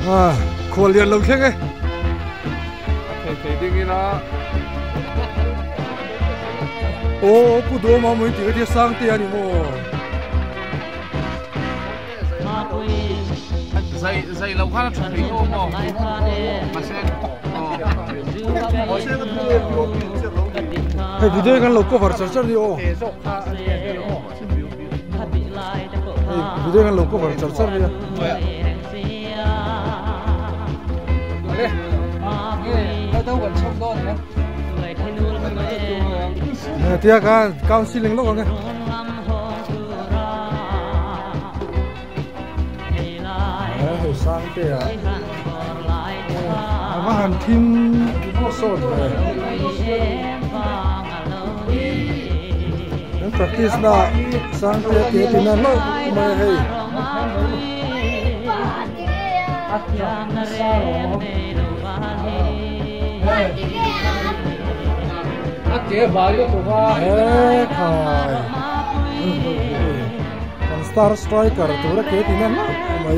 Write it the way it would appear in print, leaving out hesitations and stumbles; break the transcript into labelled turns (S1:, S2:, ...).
S1: à khổ liền lâu khéo ấy
S2: thấy đi nó
S1: ô phụ đồ mà mình chỉ có thể sang tiền đi mua
S2: dây lâu khác là chuẩn bị ô mò mà xe
S1: hay video kan lâu có vật sẵn sẵn đi ô video kan lâu có vật sẵn sẵn đi tia ka counseling lo kan sang tia ama han thim so de dan practice na sang tia ke tinan lo mai hey
S2: cái bài của tôi
S1: khai kan star striker tu ra ke tinan lo mai